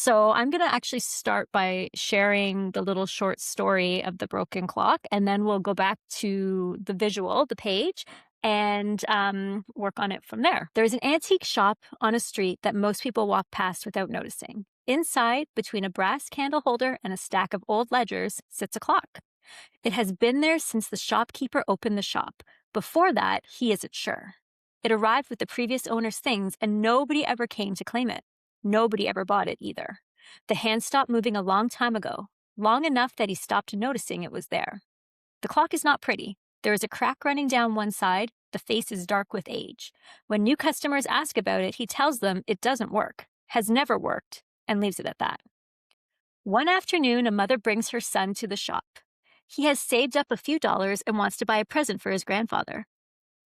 So I'm going to actually start by sharing the little short story of the broken clock, and then we'll go back to the visual, the page, and work on it from there. There's an antique shop on a street that most people walk past without noticing. Inside, between a brass candle holder and a stack of old ledgers, sits a clock. It has been there since the shopkeeper opened the shop. Before that, he isn't sure. It arrived with the previous owner's things, and nobody ever came to claim it. Nobody ever bought it either. The hand stopped moving a long time ago, long enough that he stopped noticing it was there. The clock is not pretty. There is a crack running down one side. The face is dark with age. When new customers ask about it, he tells them it doesn't work, has never worked, and leaves it at that. One afternoon, a mother brings her son to the shop. He has saved up a few dollars and wants to buy a present for his grandfather.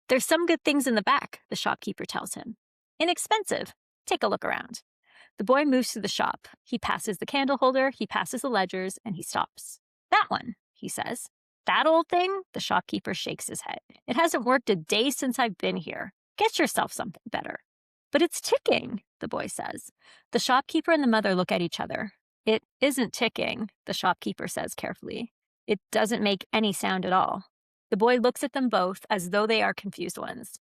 There's some good things in the back, the shopkeeper tells him. Inexpensive. Take a look around. The boy moves to the shop. He passes the candle holder, he passes the ledgers, and he stops. That one, he says. That old thing? The shopkeeper shakes his head. It hasn't worked a day since I've been here. Get yourself something better. But it's ticking, the boy says. The shopkeeper and the mother look at each other. It isn't ticking, the shopkeeper says carefully. It doesn't make any sound at all. The boy looks at them both as though they are confused ones.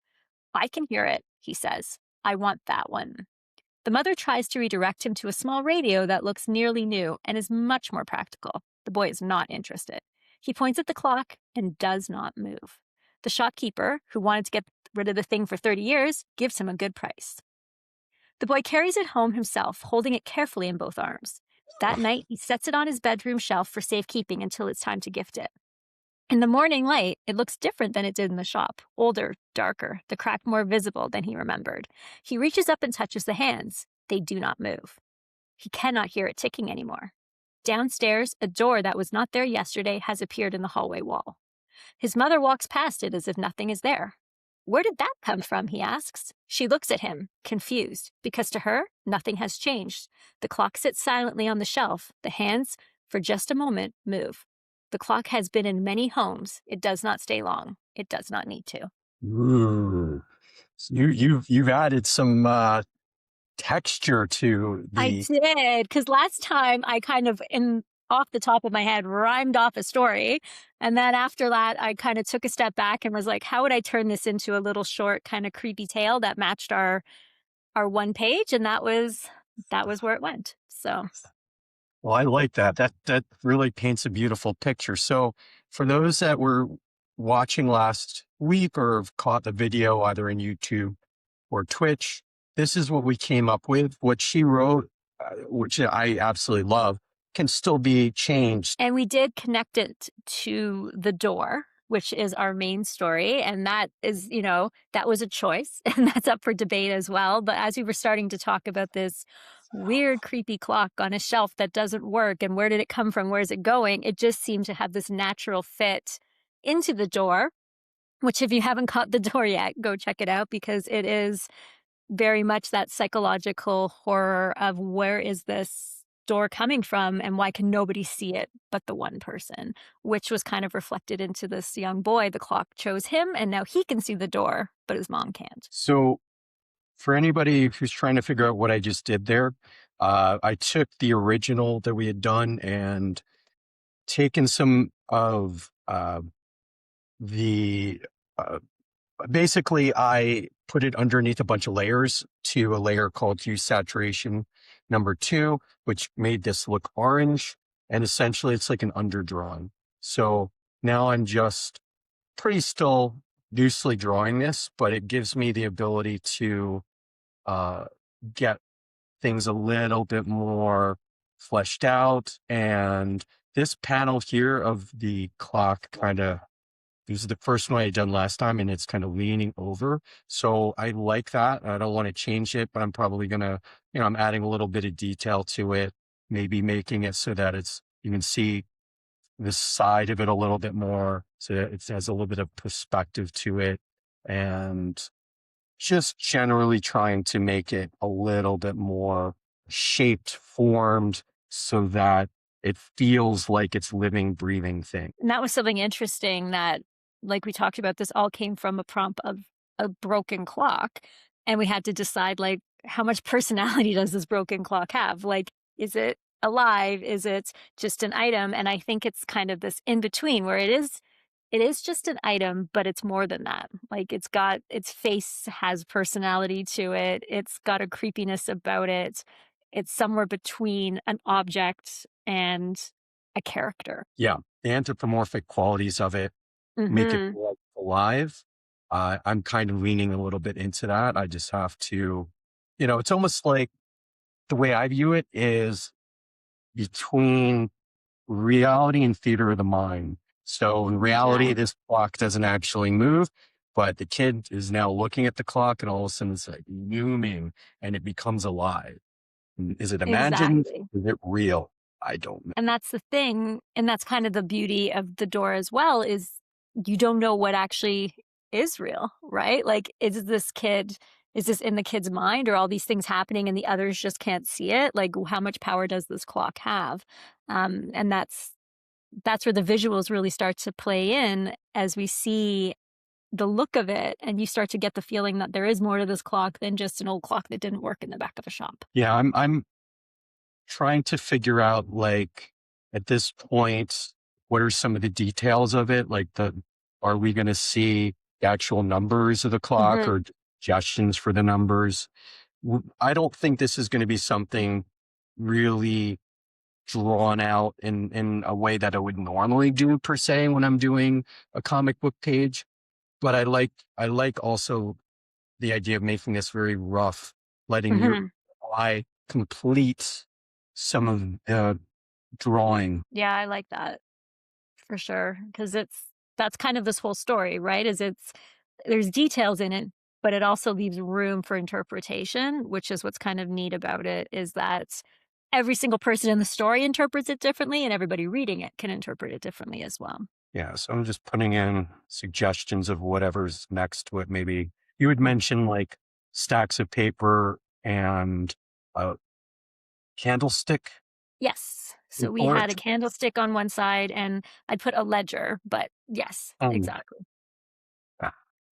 I can hear it, he says. I want that one. The mother tries to redirect him to a small radio that looks nearly new and is much more practical. The boy is not interested. He points at the clock and does not move. The shopkeeper, who wanted to get rid of the thing for 30 years, gives him a good price. The boy carries it home himself, holding it carefully in both arms. That night, he sets it on his bedroom shelf for safekeeping until it's time to gift it. In the morning light, it looks different than it did in the shop. Older, darker, the crack more visible than he remembered. He reaches up and touches the hands. They do not move. He cannot hear it ticking anymore. Downstairs, a door that was not there yesterday has appeared in the hallway wall. His mother walks past it as if nothing is there. Where did that come from, he asks. She looks at him, confused, because to her, nothing has changed. The clock sits silently on the shelf. The hands, for just a moment, move. The clock has been in many homes. It does not stay long. It does not need to. Ooh. So you've added some texture to I the. did, because last time I kind of, off the top of my head, rhymed off a story. And then after that, I kind of took a step back and was like, how would I turn this into a little short kind of creepy tale that matched our one page? And that was where it went. So Well, I like that. That really paints a beautiful picture. So for those that were watching last week or have caught the video either in YouTube or Twitch, this is what we came up with. What she wrote, which I absolutely love, can still be changed. And we did connect it to the door, which is our main story. And that is, that was a choice and that's up for debate as well. But as we were starting to talk about this weird, creepy clock on a shelf that doesn't work and where did it come from? Where is it going? It just seemed to have this natural fit into the door, which if you haven't caught the door yet, go check it out because it is very much that psychological horror of where is this door coming from and why can nobody see it but the one person, which was kind of reflected into this young boy. The clock chose him and now he can see the door, but his mom can't. So for anybody who's trying to figure out what I just did there, I took the original that we had done and taken some of the basically I put it underneath a bunch of layers to a layer called hue saturation number 2, which made this look orange. And essentially it's like an underdrawing. So now I'm just pretty still loosely drawing this, but it gives me the ability to get things a little bit more fleshed out. And this panel here of the clock this is the first one I done last time and it's kind of leaning over. So I like that. I don't want to change it, but I'm probably going to, I'm adding a little bit of detail to it, maybe making it so that you can see the side of it a little bit more. So that it has a little bit of perspective to it and just generally trying to make it a little bit more shaped, formed so that it feels like it's living, breathing thing. And that was something interesting that, like we talked about, this all came from a prompt of a broken clock. And we had to decide, like, how much personality does this broken clock have? Like, Is it alive? Is it just an item? And I think it's kind of this in between where it is just an item, but it's more than that. Like it's got its face has personality to it. It's got a creepiness about it. It's somewhere between an object and a character. Yeah. The anthropomorphic qualities of it make it Mhm. feel like alive. I'm kind of leaning a little bit into that. I just have to, it's almost like the way I view it is between reality and theater of the mind. So in reality, Yeah, this clock doesn't actually move, but the kid is now looking at the clock and all of a sudden it's like zooming and it becomes alive. Is it imagined? exactly. Is it real? I don't know. And that's the thing, and that's kind of the beauty of the door as well, is you don't know what actually is real, right? Like, is this in the kid's mind, or all these things happening and the others just can't see it? Like, how much power does this clock have? And that's where the visuals really start to play in as we see the look of it, and you start to get the feeling that there is more to this clock than just an old clock that didn't work in the back of a shop. Yeah, I'm trying to figure out, like, at this point, what are some of the details of it? Like, are we going to see the actual numbers of the clock Mhm, or suggestions for the numbers? I don't think this is going to be something really drawn out in a way that I would normally do per se when I'm doing a comic book page. But I like also the idea of making this very rough, letting your mhm. eye complete some of the drawing. Yeah, I like that. For sure, because that's kind of this whole story, right? There's details in it, but it also leaves room for interpretation, which is what's kind of neat about it, is that every single person in the story interprets it differently, and everybody reading it can interpret it differently as well. Yeah, so I'm just putting in suggestions of whatever's next to it. Maybe you would mention like stacks of paper and a candlestick Yes. So we before had it. a candlestick on one side, and I'd put a ledger, but yes, Um, exactly. yeah,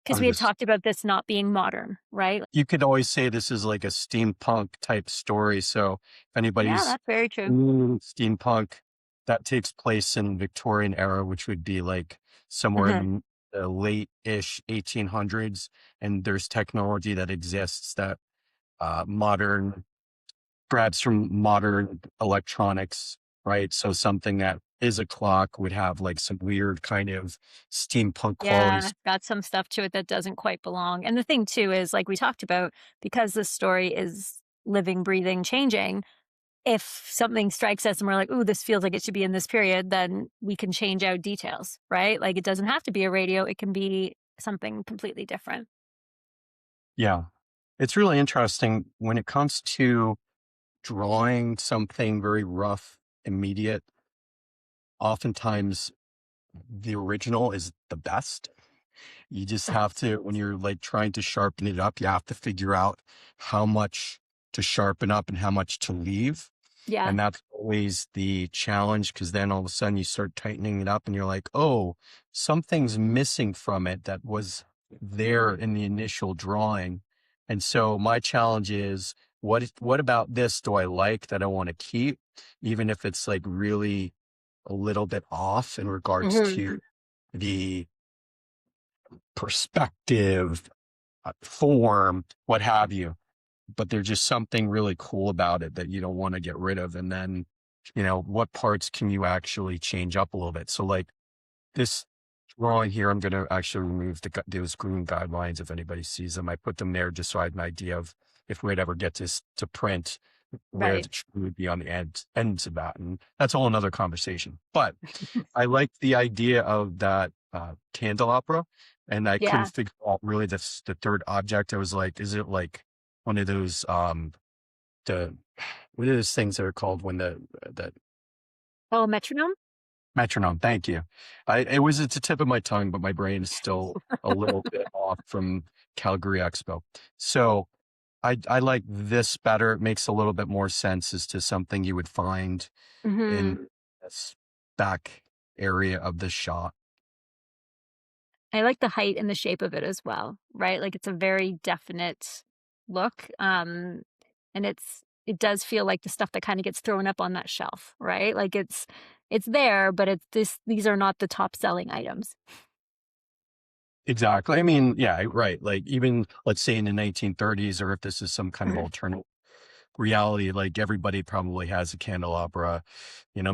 Because I'm we had just talked about this not being modern, right? you could always say this is like a steampunk type story. So if Yeah, anybody's that's very true. steampunk, that takes place in Victorian era, which would be like somewhere in Mhm. the late-ish 1800s. And there's technology that exists that modern grabs from modern electronics, right? So something that is a clock would have like some weird kind of steampunk Yeah, qualities. got some stuff to it that doesn't quite belong. And the thing too is, like we talked about, because this story is living, breathing, changing, if something strikes us and we're like, "Ooh, this feels like it should be in this period," then we can change out details, right? Like it doesn't have to be a radio, it can be something completely different. Yeah. It's really interesting when it comes to drawing something very rough, immediate. Oftentimes, the original is the best. You just have to, when you're like trying to sharpen it up, you have to figure out how much to sharpen up and how much to leave. Yeah. And that's always the challenge because then all of a sudden you start tightening it up and you're like, oh, something's missing from it that was there in the initial drawing. And so my challenge is what about this do I like that I want to keep, even if it's like really a little bit off in regards Mhm. to the perspective, form, what have you. But there's just something really cool about it that you don't want to get rid of. And then, what parts can you actually change up a little bit? So, like this drawing here, I'm going to actually remove those green guidelines if anybody sees them. I put them there just so I had an idea of if we'd ever get this to print, where Right. the tree would be on the ends of that. And that's all another conversation. But I like the idea of that candelabra, and I couldn't Yeah. figure out really the third object. I was like, is it like one of those the what are those things that are called when the Oh, metronome? metronome? Thank you. It was at the tip of my tongue, but my brain is still a little bit off from Calgary Expo. So I like this better. It makes a little bit more sense as to something you would find Mhm. in this back area of the shop. I like the height and the shape of it as well, right? Like it's a very definite look. And it does feel like the stuff that kinda gets thrown up on that shelf, right? Like, it's there, but it's these are not the top selling items. Exactly. I mean, yeah, right. Like even let's say in the 1930s, or if this is some kind of Mhm. alternate reality, like everybody probably has a candelabra.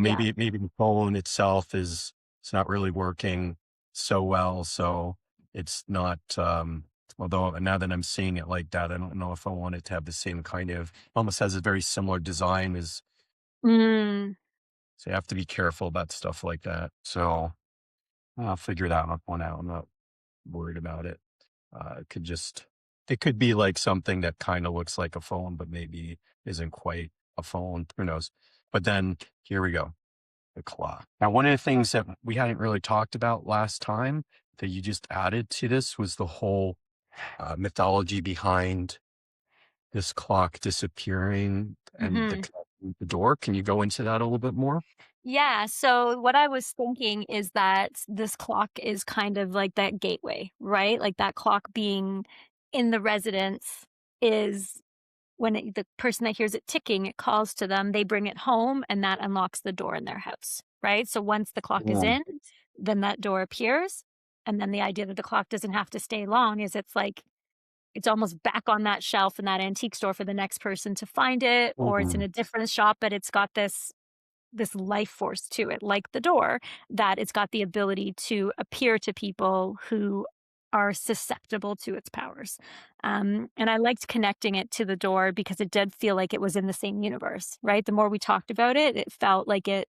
Yeah. Maybe the phone itself is it's not really working so well. So it's not although now that I'm seeing it like that, I don't know if I want it to have the same kind of almost has a very similar design as Mm. so you have to be careful about stuff like that. So I'll figure that one out. I'm not worried about it. It could be like something that kind of looks like a phone, but maybe isn't quite a phone. Who knows? But then here we go, the clock. Now, one of the things that we hadn't really talked about last time that you just added to this was the whole mythology behind this clock disappearing and Mhm. the door. Can you go into that a little bit more? Yeah, so what I was thinking is that this clock is kind of like that gateway, right? Like that clock being in the residence is when the person that hears it ticking, it calls to them, they bring it home, and that unlocks the door in their house, right? So once the clock is Mm. in, then that door appears. And then the idea that the clock doesn't have to stay long is it's like it's almost back on that shelf in that antique store for the next person to find it, or it's in Mm. a different shop, but it's got this life force to it, like the door, that it's got the ability to appear to people who are susceptible to its powers. And I liked connecting it to the door because it did feel like it was in the same universe, right? The more we talked about it, it felt like it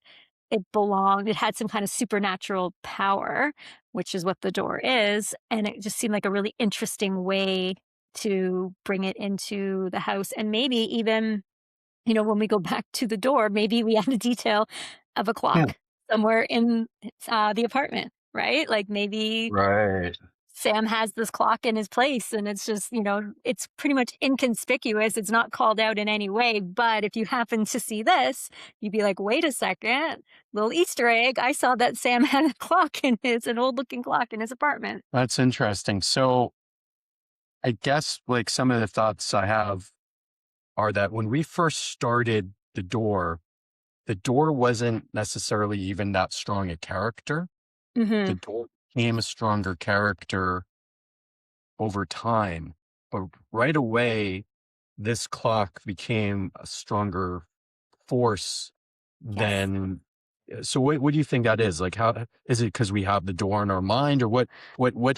belonged, it had some kind of supernatural power, which is what the door is. And it just seemed like a really interesting way to bring it into the house and maybe even when we go back to the door, maybe we add a detail of a Yeah. clock somewhere in, the apartment, right? Like, maybe Right. Sam has this clock in his place, and it's just, it's pretty much inconspicuous, it's not called out in any way, but if you happen to see this, you'd be like, "Wait a second, little Easter egg, I saw that Sam had a clock in his an old-looking clock in his apartment." That's interesting. So I guess like some of the thoughts I have are that when we first started the door wasn't necessarily even that strong a character. The Mhm. door became a stronger character over time. But right away, this clock became a stronger force Yes. than so what do you think that is? Like how is it because we have the door in our mind or what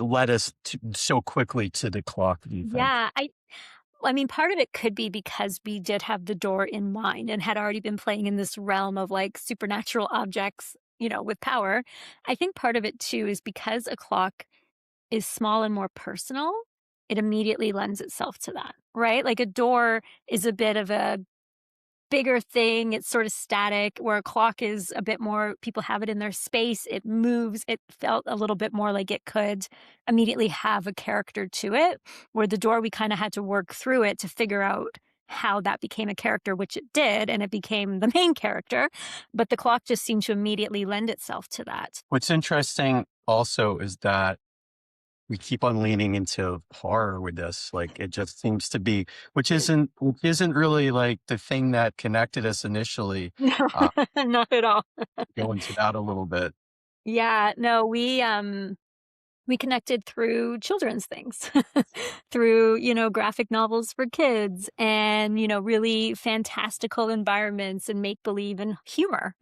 led us to so quickly to the clock, do you think? Yeah, I mean, part of it could be because we did have the door in mind and had already been playing in this realm of like supernatural objects, with power. I think part of it too is because a clock is small and more personal, it immediately lends itself to that, right? Like a door is a bit of a bigger thing, it's sort of static, where a clock is a bit more people have it in their space, it moves, it felt a little bit more like it could immediately have a character to it, where the door we kinda had to work through it to figure out how that became a character, which it did, and it became the main character, but the clock just seemed to immediately lend itself to that. What's interesting also is that we keep on leaning into horror with this. Like it just seems to be, which isn't really like the thing that connected us initially. No, Uh, not at all. Go into that a little bit. Yeah, no, we connected through children's things, through, graphic novels for kids and, really fantastical environments and make believe and humor.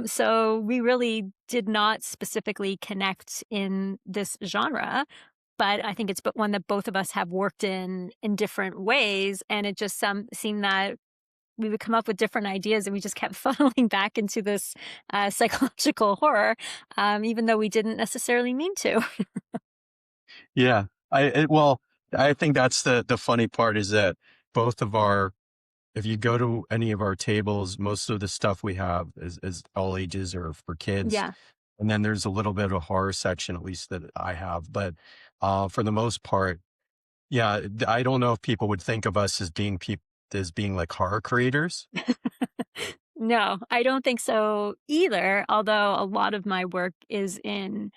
So we really did not specifically connect in this genre, but I think it's but one that both of us have worked in different ways. And it just seemed that we would come up with different ideas and we just kept funneling back into this psychological horror, even though we didn't necessarily mean to. Yeah. I think that's the funny part is that both of our if you go to any of our tables, most of the stuff we have is all ages or for kids. Yeah. And then there's a little bit of a horror section, at least that I have. But for the most part, yeah, I don't know if people would think of us as being like horror creators. No, I don't think so either, although a lot of my work is in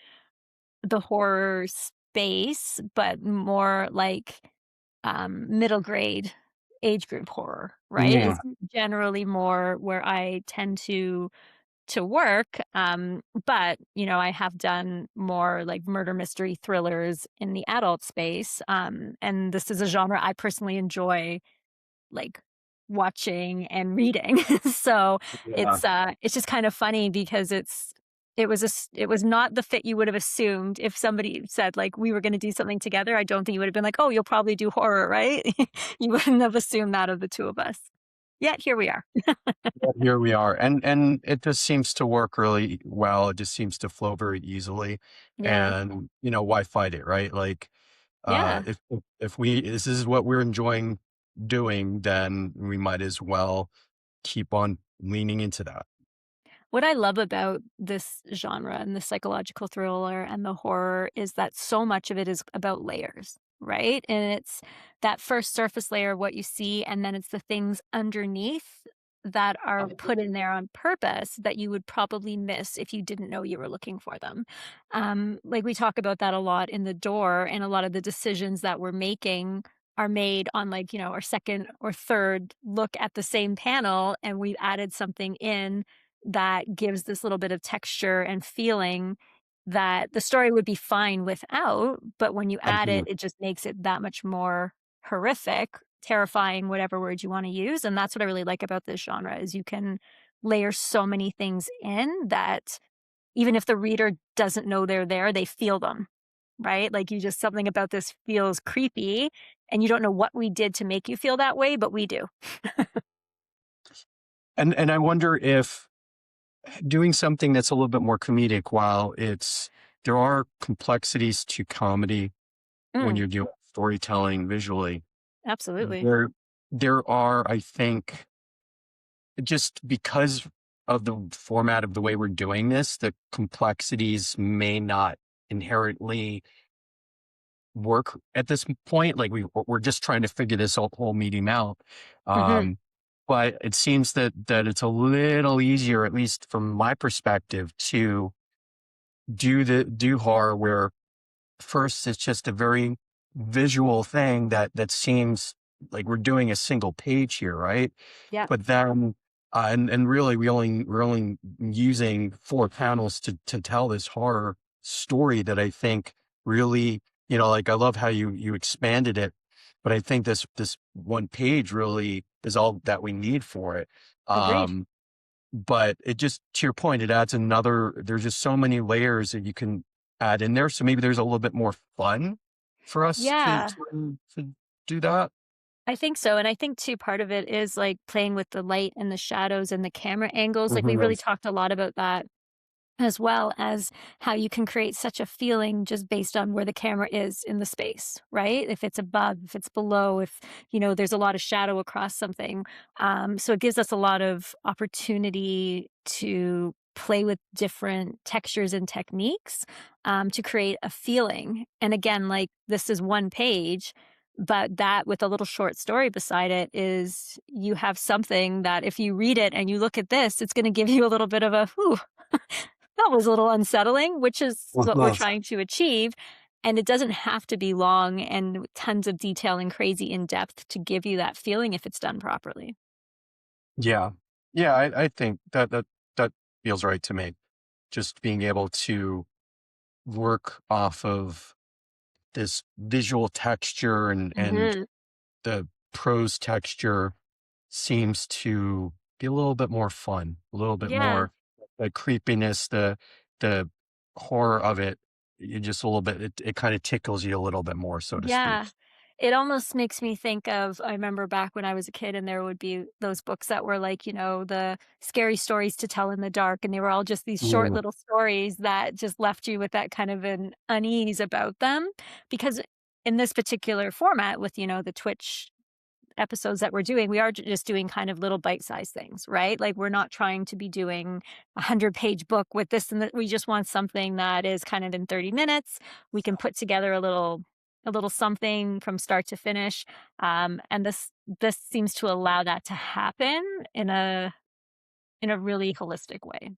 the horror space, but more like, middle grade age group horror, right? Yeah. Is generally more where I tend to work, but, I have done more, like, murder mystery thrillers in the adult space, and this is a genre I personally enjoy, like, watching and reading. So, Yeah. it's just kind of funny because it was not the fit you would have assumed if somebody said, like, we were gonna do something together. I don't think you would have been like, "Oh, you'll probably do horror, right?" You wouldn't have assumed that of the 2 of us. Yet here we are. But here we are, and it just seems to work really well. It just seems to flow very easily, Yeah. and why fight it, right? Like, Yeah. if we this is what we're enjoying doing, then we might as well keep on leaning into that. What I love about this genre and the psychological thriller and the horror is that so much of it is about layers, right? And it's that first surface layer of what you see, and then it's the things underneath that are put in there on purpose that you would probably miss if you didn't know you were looking for them. Like we talk about that a lot in the door, and a lot of the decisions that we're making are made on, like, our second or third look at the same panel, and we've added something in that gives this little bit of texture and feeling that the story would be fine without, but when you add it, Absolutely. it just makes it that much more horrific, terrifying, whatever word you wanna use, and that's what I really like about this genre is you can layer so many things in that even if the reader doesn't know they're there, they feel them, right? Like, you just something about this feels creepy, and you don't know what we did to make you feel that way, but we do. And I wonder if doing something that's a little bit more comedic, while there are complexities to comedy when Mm, you're doing storytelling visually. absolutely. There are, I think, just because of the format of the way we're doing this, the complexities may not inherently work at this point. Like we're just trying to figure this whole medium out. Mhm. Um, but it seems that it's a little easier, at least from my perspective, to do horror where first it's just a very visual thing that seems like we're doing a single page here, right? Yep. But then, and really, we're only using 4 panels to tell this horror story that I think really, like, I love how you expanded it, but I think this 1 page really is all that we need for it. Agreed. Um, but it just to your point, it adds there's just so many layers that you can add in there, so maybe there's a little bit more fun for us Yeah, to do that. I think so, and I think too part of it is, like, playing with the light and the shadows and the camera angles, like, we Mhm. really talked a lot about that, as well as how you can create such a feeling just based on where the camera is in the space, right? If it's above, if it's below, if, there's a lot of shadow across something. So it gives us a lot of opportunity to play with different textures and techniques to create a feeling. And again, like this is one page, but that with a little short story beside it is you have something that if you read it and you look at this, it's going to give you a little bit of a, whew, that was a little unsettling, which is what we're trying to achieve, and it doesn't have to be long and with tons of detail and crazy in depth to give you that feeling if it's done properly. Yeah. Yeah, I think that feels right to me. Just being able to work off of this visual texture and Mhm. the prose texture seems to be a little bit more fun, a little bit Yeah. more the creepiness, the horror of it. You just a little bit it kind of tickles you a little bit more, so to speak. Yeah. It almost makes me think of I remember back when I was a kid and there would be those books that were like, the scary stories to tell in the dark, and they were all just these short Yeah. little stories that just left you with that kind of an unease about them, because in this particular format with, the Twitch episodes that we're doing, we are just doing kind of little bite-sized things, right? Like we're not trying to be doing a 100-page book with this and that. We just want something that is kind of in 30 minutes. We can put together a little something from start to finish. And this seems to allow that to happen in a really holistic way.